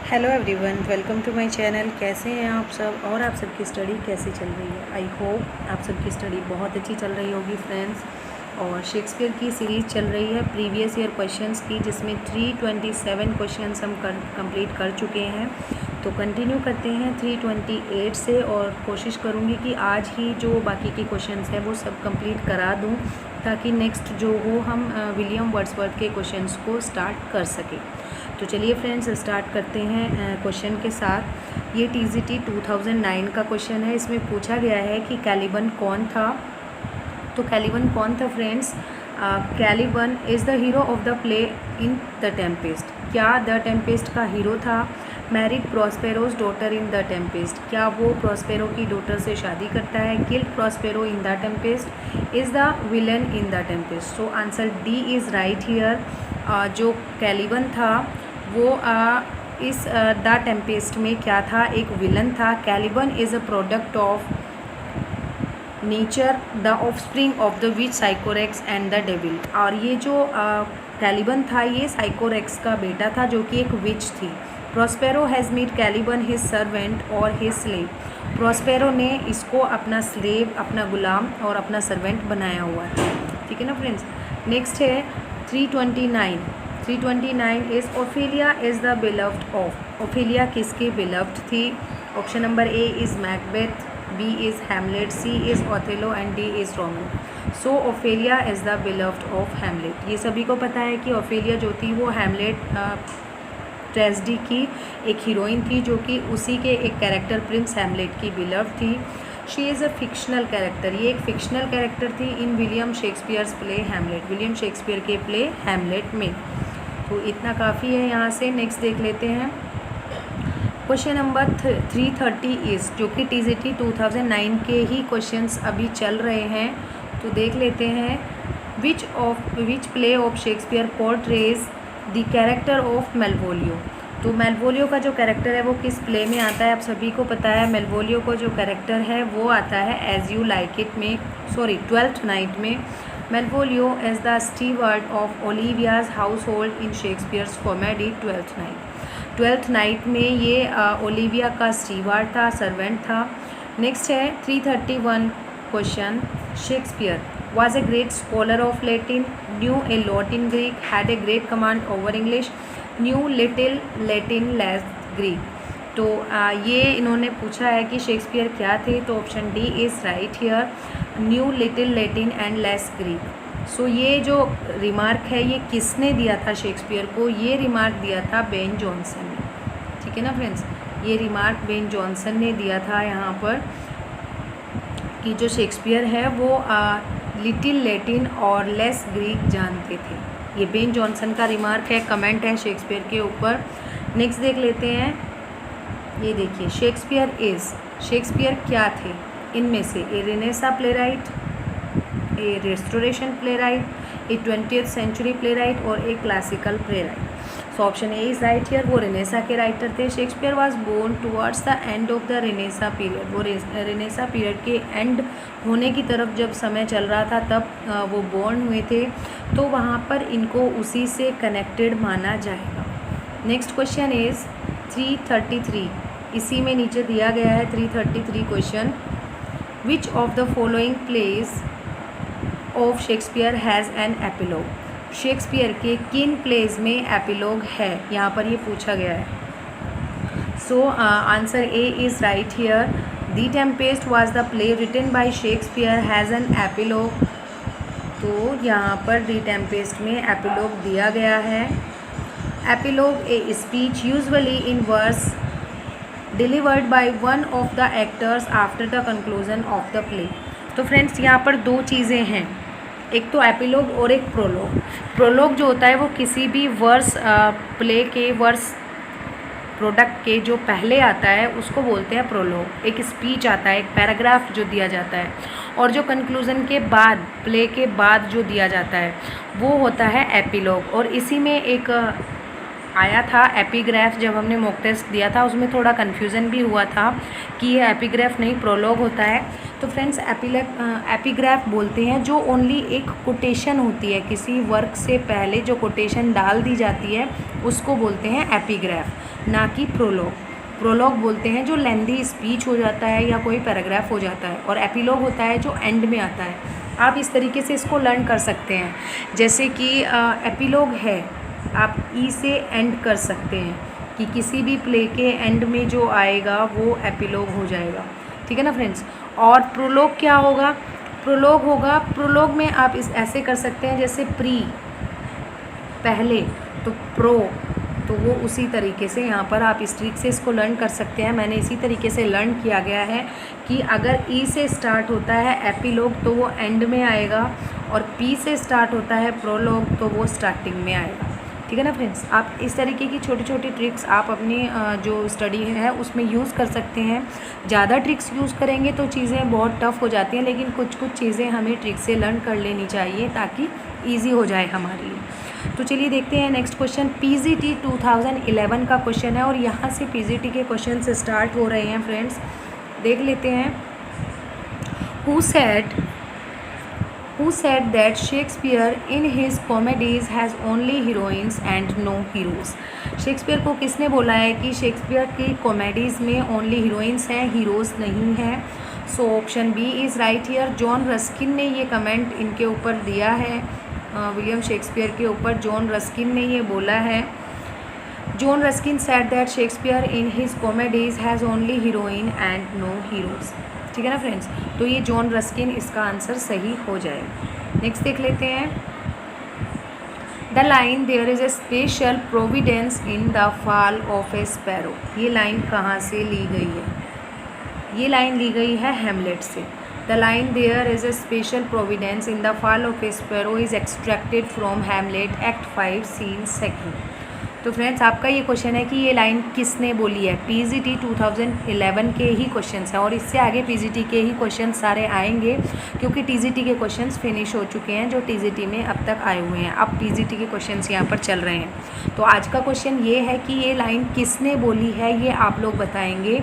Hello everyone, welcome to my channel. कैसे हैं आप सब और आप सबकी स्टडी कैसी चल रही है। आई होप आप सबकी स्टडी बहुत अच्छी चल रही होगी फ्रेंड्स। और शेक्सपियर की सीरीज़ चल रही है प्रीवियस ईयर क्वेश्चंस की, जिसमें 327 क्वेश्चंस हम कंप्लीट कर चुके हैं। तो कंटिन्यू करते हैं 328 से, और कोशिश करूँगी कि आज ही जो बाकी के क्वेश्चंस हैं वो सब कंप्लीट करा दूँ, ताकि नेक्स्ट जो हो हम विलियम वर्ड्सवर्थ के क्वेश्चंस को स्टार्ट कर सकें। तो चलिए फ्रेंड्स, स्टार्ट करते हैं क्वेश्चन के साथ। ये टीजीटी 2009 का क्वेश्चन है। इसमें पूछा गया है कि कैलिबन कौन था। तो कैलिबन कौन था friends? Caliban is the hero of the play in the Tempest. क्या द टेम्पेस्ट का हीरो था? Married Prospero's daughter in the Tempest. क्या वो प्रॉस्पेरो की डॉटर से शादी करता है? Killed Prospero in the Tempest. Is the villain in the Tempest. So answer D is right here. जो कैलिबन था वो इस द टेम्पेस्ट में क्या था? एक विलन था। Caliban is a product of nature, the offspring of the witch Sycorax and the devil. और ये जो कैलिबन था ये साइकोरेक्स का बेटा था, जो कि एक विच थी। Prospero has made Caliban his servant और हिज स्लेव। प्रॉस्पेरो ने इसको अपना स्लेव, अपना गुलाम और अपना सर्वेंट बनाया हुआ है। ठीक है ना फ्रेंड्स। नेक्स्ट है 329 is Ophelia is the beloved of. Ophelia किसकी बिलव्ड थी? Option number A is Macbeth, B is Hamlet, C is Othello and D is Romeo. So Ophelia is the beloved of Hamlet. ये सभी को पता है कि Ophelia जो थी वो हैमलेट ट्रेजेडी की एक हीरोइन थी, जो कि उसी के एक कैरेक्टर प्रिंस हैमलेट की बिलव्ड थी। She is a fictional character. ये एक फिक्शनल कैरेक्टर थी in William Shakespeare's play Hamlet, William Shakespeare के प्ले हैमलेट में। तो इतना काफ़ी है यहाँ से। नेक्स्ट देख लेते हैं क्वेश्चन नंबर 330 इज़, जो कि टीजीटी 2009 के ही क्वेश्चंस अभी चल रहे हैं। तो देख लेते हैं which play of Shakespeare portrays the character of Malvolio. तो मेलवोलियो का जो कैरेक्टर है वो किस प्ले में आता है? आप सभी को पता है मेलवोलियो को जो कैरेक्टर है वो आता है एज यू लाइक इट में, ट्वेल्थ नाइट में। Malvolio as the steward of Olivia's household in Shakespeare's comedy Twelfth Night में ये ओलिविया का स्टीवर्ड था, सर्वेंट था। नेक्स्ट है 331 question. Shakespeare was a great scholar of Latin, knew a lot in Greek, had a great command over English, knew little Latin, less Greek। तो ये इन्होंने पूछा है कि शेक्सपियर क्या थे। तो option D is right here, knew little Latin and less Greek. So ये जो रिमार्क है ये किसने दिया था शेक्सपियर को? ये रिमार्क दिया था बेन जॉनसन ने। ठीक है ना फ्रेंड्स, ये रिमार्क बेन जॉनसन ने दिया था यहाँ पर कि जो शेक्सपियर है वो लिटिल लैटिन और लेस ग्रीक जानते थे। ये बेन जॉनसन का रिमार्क है, कमेंट है शेक्सपियर के ऊपर। नेक्स्ट देख लेते हैं। ये देखिए, शेक्सपियर क्या थे? इनमें से a Renaissance playwright, a restoration playwright, a 20th century playwright और a classical playwright. So option A is right here. वो रेनेसा के राइटर थे। Shakespeare was born towards the end of the Renaissance period. वो Renaissance period के end होने की तरफ जब समय चल रहा था तब वो बोर्न हुए थे। तो वहाँ पर इनको उसी से कनेक्टेड माना जाएगा। Next question is 333। इसी में नीचे दिया गया है 333 question. Which of the following pledge of Shakespeare has an epilogue. Shakespeare के किन प्लेज में एपिलॉग है, यहाँ पर ये पूछा गया है। So answer A is right here. The Tempest was the play written by Shakespeare has an epilogue. तो यहाँ पर द टेम्पेस्ट में एपिलॉग दिया गया है। Epilogue a speech usually in verse delivered by one of the actors after the conclusion of the play. तो friends यहाँ पर दो चीज़ें हैं, एक तो एपिलॉग और एक प्रोलॉग। प्रोलॉग जो होता है वो किसी भी वर्स प्ले के वर्स प्रोडक्ट के जो पहले आता है उसको बोलते हैं प्रोलॉग। एक स्पीच आता है, एक पैराग्राफ जो दिया जाता है, और जो कंक्लूज़न के बाद, प्ले के बाद जो दिया जाता है वो होता है एपिलॉग। और इसी में एक आया था एपिग्राफ। जब हमने मॉक टेस्ट दिया था उसमें थोड़ा कन्फ्यूज़न भी हुआ था कि ये एपिग्राफ नहीं प्रोलॉग होता है। तो फ्रेंड्स एपिग्राफ बोलते हैं जो ओनली एक कोटेशन होती है, किसी वर्क से पहले जो कोटेशन डाल दी जाती है उसको बोलते हैं एपिग्राफ। ना कि प्रोलॉग। प्रोलॉग बोलते हैं जो लेंदी स्पीच हो जाता है या कोई पैराग्राफ हो जाता है, और एपिलॉग होता है जो एंड में आता है। आप इस तरीके से इसको लर्न कर सकते हैं। जैसे कि एपिलॉग है, आप ई से एंड कर सकते हैं कि किसी भी प्ले के एंड में जो आएगा वो एपिलॉग हो जाएगा, ठीक है ना फ्रेंड्स। और प्रोलॉग क्या होगा? प्रोलॉग होगा, प्रोलॉग में आप इस ऐसे कर सकते हैं जैसे प्री पहले, तो प्रो, तो वो उसी तरीके से यहाँ पर आप इस ट्रिक से इसको लर्न कर सकते हैं। मैंने इसी तरीके से लर्न किया गया है कि अगर ई से स्टार्ट होता है एपिलॉग तो वो एंड में आएगा, और पी से स्टार्ट होता है प्रोलॉग तो वो स्टार्टिंग में आएगा, ठीक है ना फ्रेंड्स। आप इस तरीके की छोटी छोटी ट्रिक्स आप अपनी जो स्टडी है उसमें यूज़ कर सकते हैं। ज़्यादा ट्रिक्स यूज़ करेंगे तो चीज़ें बहुत टफ हो जाती हैं, लेकिन कुछ कुछ चीज़ें हमें ट्रिक से लर्न कर लेनी चाहिए ताकि ईजी हो जाए हमारे लिए। तो चलिए देखते हैं नेक्स्ट क्वेश्चन। पीजीटी 2011 का क्वेश्चन है, और यहाँ से पीजीटी के क्वेश्चन से स्टार्ट हो रहे हैं फ्रेंड्स। देख लेते हैं। Who said that Shakespeare in his comedies has only heroines and no heroes? Shakespeare को किसने बोला है कि शेक्सपियर की कॉमेडीज़ में ओनली हीरोइंस हैं, हीरोज़ नहीं हैं? So option B is right here. John Ruskin ने ये कमेंट इनके ऊपर दिया है, विलियम शेक्सपियर के ऊपर जॉन रस्किन ने ये बोला है। John Ruskin said that Shakespeare in his comedies has only heroine and no heroes, ठीक है ना फ्रेंड्स। तो ये जॉन रस्किन इसका आंसर सही हो जाएगा। नेक्स्ट देख लेते हैं। The line there is a special providence in the fall of a sparrow, ये लाइन कहाँ से ली गई है? ये लाइन ली गई है हैमलेट से। The line there is a special providence in the fall of a sparrow is extracted from Hamlet act 5 scene 2। तो फ्रेंड्स आपका ये क्वेश्चन है कि ये लाइन किसने बोली है? पीजीटी 2011 के ही क्वेश्चंस हैं, और इससे आगे पीजीटी के ही क्वेश्चन सारे आएंगे, क्योंकि टीजीटी के क्वेश्चंस फिनिश हो चुके हैं जो टीजीटी में अब तक आए हुए हैं। अब पीजीटी के क्वेश्चंस यहाँ पर चल रहे हैं। तो आज का क्वेश्चन ये है कि ये लाइन किसने बोली है, ये आप लोग बताएंगे।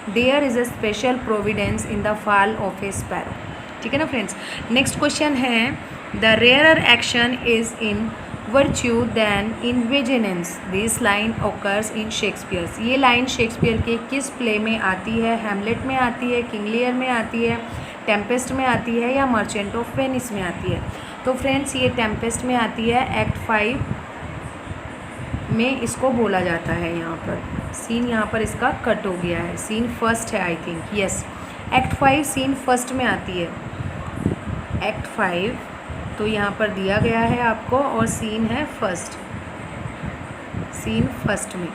There is a special providence in the fall of a sparrow, ठीक है ना फ्रेंड्स। नेक्स्ट क्वेश्चन है। The rare action is in virtue than in vigilance, this line occurs in Shakespeare's, ये लाइन शेक्सपियर के किस प्ले में आती है? हैमलेट में आती है, किंग लियर में आती है, टेम्पेस्ट में आती है, या मर्चेंट ऑफ वेनिस में आती है? तो फ्रेंड्स ये टेम्पेस्ट में आती है। एक्ट 5 में इसको बोला जाता है। यहाँ पर सीन यहाँ पर इसका कट हो गया है, सीन फर्स्ट है I think, yes act 5 scene first में आती है। एक्ट 5 तो यहाँ पर दिया गया है आपको, और सीन है फर्स्ट, सीन फर्स्ट में,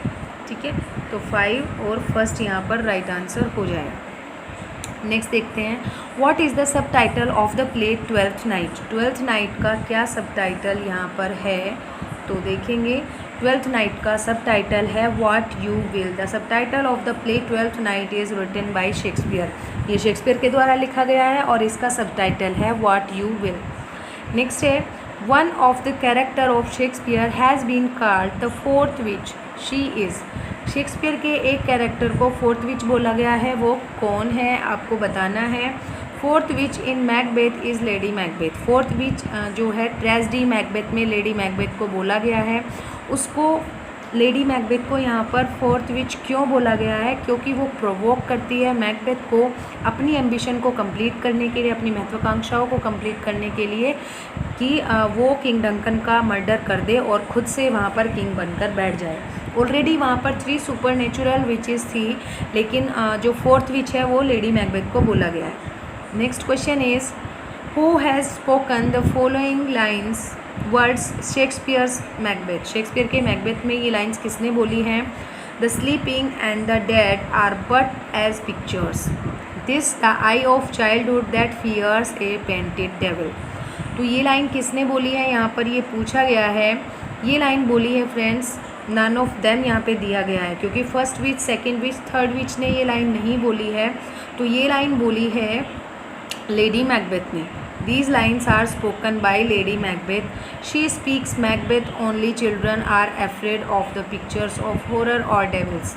ठीक है। तो 5 और फर्स्ट यहाँ पर राइट आंसर हो जाएगा। नेक्स्ट देखते हैं। What is the subtitle of the play Twelfth night? Twelfth night का क्या सब टाइटल यहाँ पर है? तो देखेंगे। ट्वेल्थ नाइट का सब टाइटल है what you will. The subtitle of the play Twelfth Night is written by Shakespeare, ये शेक्सपियर के द्वारा लिखा गया है, और इसका सब टाइटल है व्हाट यू विल। नेक्स्ट है। One of the character of Shakespeare has been called the fourth witch, she is. Shakespeare के एक कैरेक्टर को फोर्थ विच बोला गया है, वो कौन है आपको बताना है। Fourth witch in Macbeth is Lady Macbeth. Fourth witch जो है ट्रेजेडी मैकबेथ में लेडी मैकबेथ को बोला गया है। उसको लेडी मैकबेथ को यहाँ पर फोर्थ विच क्यों बोला गया है? क्योंकि वो प्रोवोक करती है मैकबेथ को अपनी एम्बिशन को कंप्लीट करने के लिए, अपनी महत्वाकांक्षाओं को कंप्लीट करने के लिए, कि वो किंग डंकन का मर्डर कर दे और खुद से वहाँ पर किंग बनकर बैठ जाए। ऑलरेडी वहाँ पर 3 सुपरनेचुरल विचेस थी, लेकिन जो फोर्थ विच है वो लेडी मैकबेथ को बोला गया है। Next question is who has spoken the following lines words Shakespeare's Macbeth. Shakespeare के मैकबेथ में ये लाइन्स किसने बोली हैं? The sleeping and the dead are but as pictures, this the eye of childhood that fears a painted devil. तो ये line किसने बोली है? यहाँ पर ये पूछा गया है। ये लाइन बोली है फ्रेंड्स, नन ऑफ देम यहाँ पे दिया गया है, क्योंकि first which, second which, third which ने ये लाइन नहीं बोली है। तो ये लाइन बोली है लेडी मैकबेथ ने। These lines are spoken by Lady Macbeth. She speaks Macbeth only children are afraid of the pictures of horror or devils.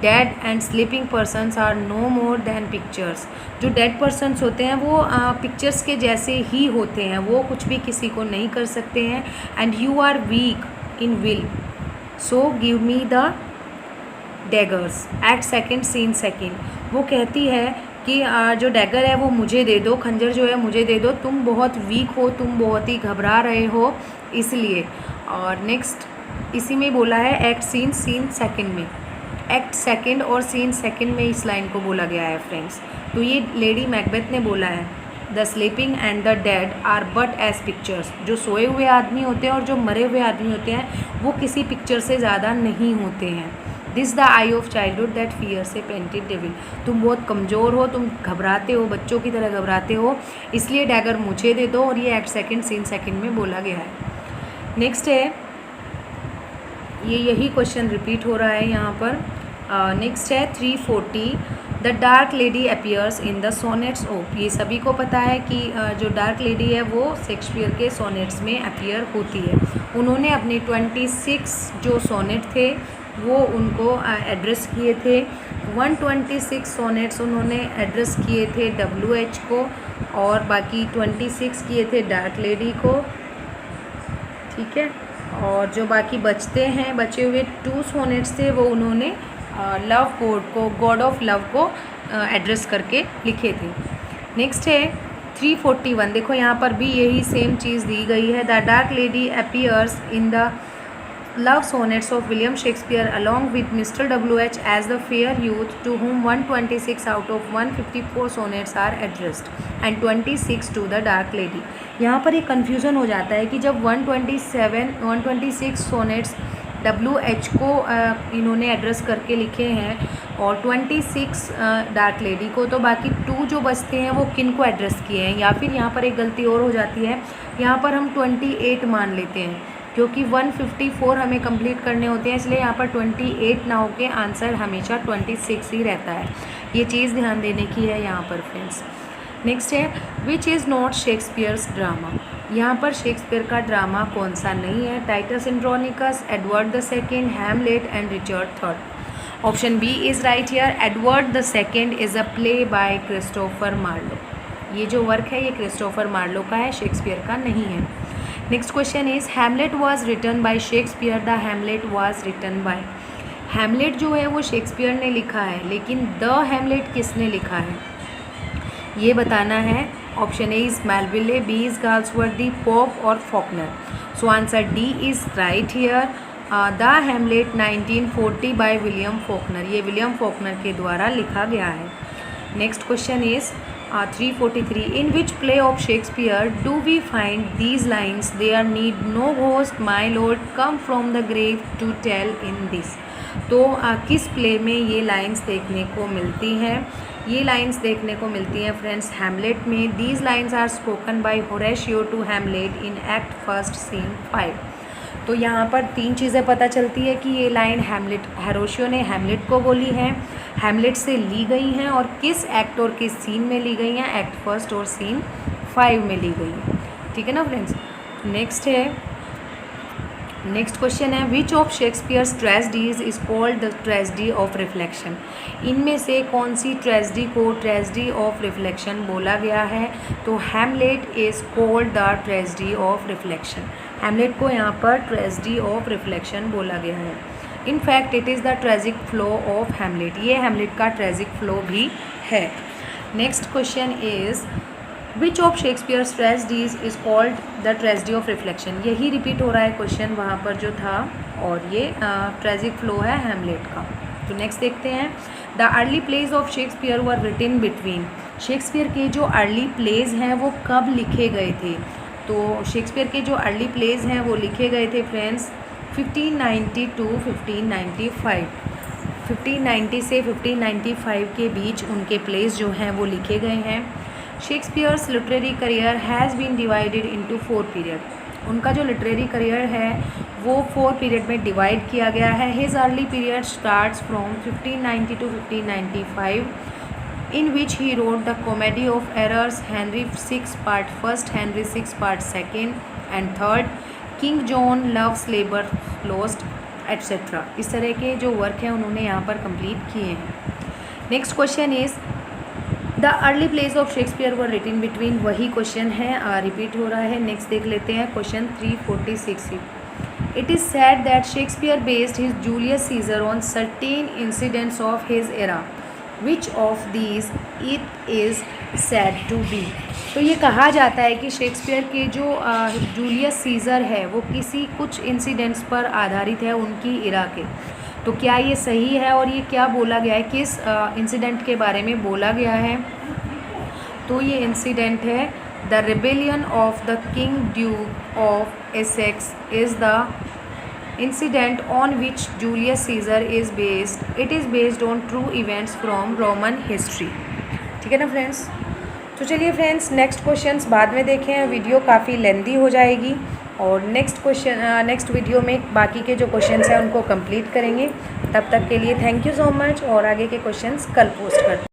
Dead and sleeping persons are no more than pictures. जो dead persons होते हैं वो pictures के जैसे ही होते हैं, वो कुछ भी किसी को नहीं कर सकते हैं। And you are weak in will, so give me the daggers act second scene second. वो कहती है कि जो डैगर है वो मुझे दे दो, खंजर जो है मुझे दे दो, तुम बहुत वीक हो, तुम बहुत ही घबरा रहे हो इसलिए। और नेक्स्ट इसी में बोला है एक्ट सीन सेकेंड में, एक्ट सेकेंड और सीन सेकेंड में इस लाइन को बोला गया है फ्रेंड्स। तो ये लेडी मैकबेथ ने बोला है the sleeping and the dead are but as pictures. जो सोए हुए आदमी होते हैं और जो मरे हुए आदमी होते हैं वो किसी पिक्चर से ज़्यादा नहीं होते हैं। This the eye of childhood that fear से पेंटेड डेविल। तुम बहुत कमज़ोर हो, तुम घबराते हो, बच्चों की तरह घबराते हो, इसलिए डैगर मुझे दे दो। और ये एक्ट सेकेंड सीन सेकेंड में बोला गया है। नेक्स्ट है, ये यही क्वेश्चन रिपीट हो रहा है यहाँ पर। नेक्स्ट है 340 the dark lady appears in the sonnets of. ये सभी को पता है कि जो डार्क लेडी है वो शेक्सपियर के सोनेट्स में अपीयर होती है। उन्होंने अपने 26 जो सोनेट थे वो उनको एड्रेस किए थे। 126 सोनेट्स उन्होंने एड्रेस किए थे WH को, और बाकी 26 किए थे डार्क लेडी को, ठीक है। और जो बाकी बचते हैं, बचे हुए 2 सोनेट्स थे वो उन्होंने लव गॉड को, गॉड ऑफ लव को एड्रेस करके लिखे थे। नेक्स्ट है 341। देखो यहाँ पर भी यही सेम चीज़ दी गई है। The dark lady appears in the love sonnets of William Shakespeare along with Mr. W.H. as the fair youth to whom 126 out of 154 sonnets are addressed and 26 to the dark lady। यहाँ पर एक confusion हो जाता है कि जब 126 sonnets WH को इन्होंने एड्रेस करके लिखे हैं और 26 डार्क लेडी को, तो बाकी 2 जो बचते हैं वो किन को एड्रेस किए हैं। या फिर यहाँ पर एक गलती और हो जाती है, यहाँ पर हम 28 मान लेते हैं क्योंकि 154 हमें कंप्लीट करने होते हैं, इसलिए यहाँ पर 28 ना होके आंसर हमेशा 26 ही रहता है। ये चीज़ ध्यान देने की है यहाँ पर फ्रेंड्स। नेक्स्ट है which is not Shakespeare's drama. यहाँ पर शेक्सपियर का ड्रामा कौन सा नहीं है। Titus Andronicus, Edward II, Hamlet and Richard III। Option B is right here. Edward II is a play by Christopher Marlowe. ये जो वर्क है ये क्रिस्टोफर मार्लो का है, शेक्सपियर का नहीं है। Next question is Hamlet was written by Shakespeare, the Hamlet was written by. Hamlet जो है वो शेक्सपियर ने लिखा है, लेकिन द हैमलेट किसने लिखा है ये बताना है। Option A is Melville, B is Galsworthy, Pope और Faulkner. So answer D is right here. The Hamlet 1940 by William Faulkner. ये विलियम फॉकनर के द्वारा लिखा गया है। Next question is 343 in which play of Shakespeare do we find these lines there need no ghost my lord come from the grave to tell in this। तो किस play में ये लाइंस देखने को मिलती हैं। ये लाइंस देखने को मिलती हैं फ्रेंड्स हैमलेट में। these lines are spoken by Horatio to Hamlet in act 1 scene 5। तो यहाँ पर 3 चीज़ें पता चलती है कि ये लाइन होरेशियो ने हैमलेट को बोली है, हैमलेट से ली गई हैं और किस एक्ट और किस सीन में ली गई हैं, एक्ट 1 और सीन 5 में ली गई हैं, ठीक है ना फ्रेंड्स। नेक्स्ट क्वेश्चन है which of Shakespeare's tragedies is called the tragedy of reflection. इनमें से कौन सी ट्रेजेडी को ट्रेजेडी ऑफ रिफ्लेक्शन बोला गया है। तो Hamlet is called the tragedy of reflection. Hamlet को यहाँ पर ट्रेजेडी ऑफ रिफ्लेक्शन बोला गया है। In fact it is the tragic flow of Hamlet. ये हैमलेट का ट्रेजिक फ्लो भी है। Next question is which of Shakespeare's tragedies is called the tragedy of reflection. यही रिपीट हो रहा है क्वेश्चन वहाँ पर जो था, और ये ट्रेजिक फ्लो है हैमलेट का। तो नेक्स्ट देखते हैं the early plays of Shakespeare were written between. Shakespeare के जो अर्ली प्लेज हैं वो कब लिखे गए थे। तो शेक्सपियर के जो अर्ली प्लेज हैं वो लिखे गए थे फ्रेंड्स 1590 to 1595। 1590 से 1595 के बीच उनके प्लेज जो हैं वो लिखे गए हैं। Shakespeare's literary career has been divided into 4 period. उनका जो लिटरेरी करियर है वो 4 पीरियड में डिवाइड किया गया है। His early period starts from 1590 to 1595 in which he wrote the Comedy of Errors, Henry VI Part 1, Henry VI Part 2 and 3, King John, Love's Labour Lost, etc. इस तरह के जो वर्क हैं उन्होंने यहाँ पर कंप्लीट किए हैं। Next question is the early plays of Shakespeare were written between. वही क्वेश्चन है, रिपीट हो रहा है। नेक्स्ट देख लेते हैं question 346। It is said that Shakespeare based his Julius Caesar on certain incidents of his era. Which of these it is said to be? तो ये कहा जाता है कि शेक्सपियर के जो जूलियस सीज़र है वो किसी कुछ इंसिडेंट्स पर आधारित है उनकी इरा के। तो क्या ये सही है और ये क्या बोला गया है, किस इंसिडेंट के बारे में बोला गया है? तो ये इंसिडेंट है the rebellion of the king Duke of Essex is the incident on which Julius Caesar is based. It is based on true events from Roman history. ठीक है ना फ्रेंड्स? तो चलिए फ्रेंड्स नेक्स्ट क्वेश्चंस बाद में देखें, video काफ़ी लेंदी हो जाएगी और नेक्स्ट वीडियो में बाकी के जो क्वेश्चंस हैं उनको कंप्लीट करेंगे। तब तक के लिए थैंक यू सो मच और आगे के क्वेश्चंस कल पोस्ट करते हैं।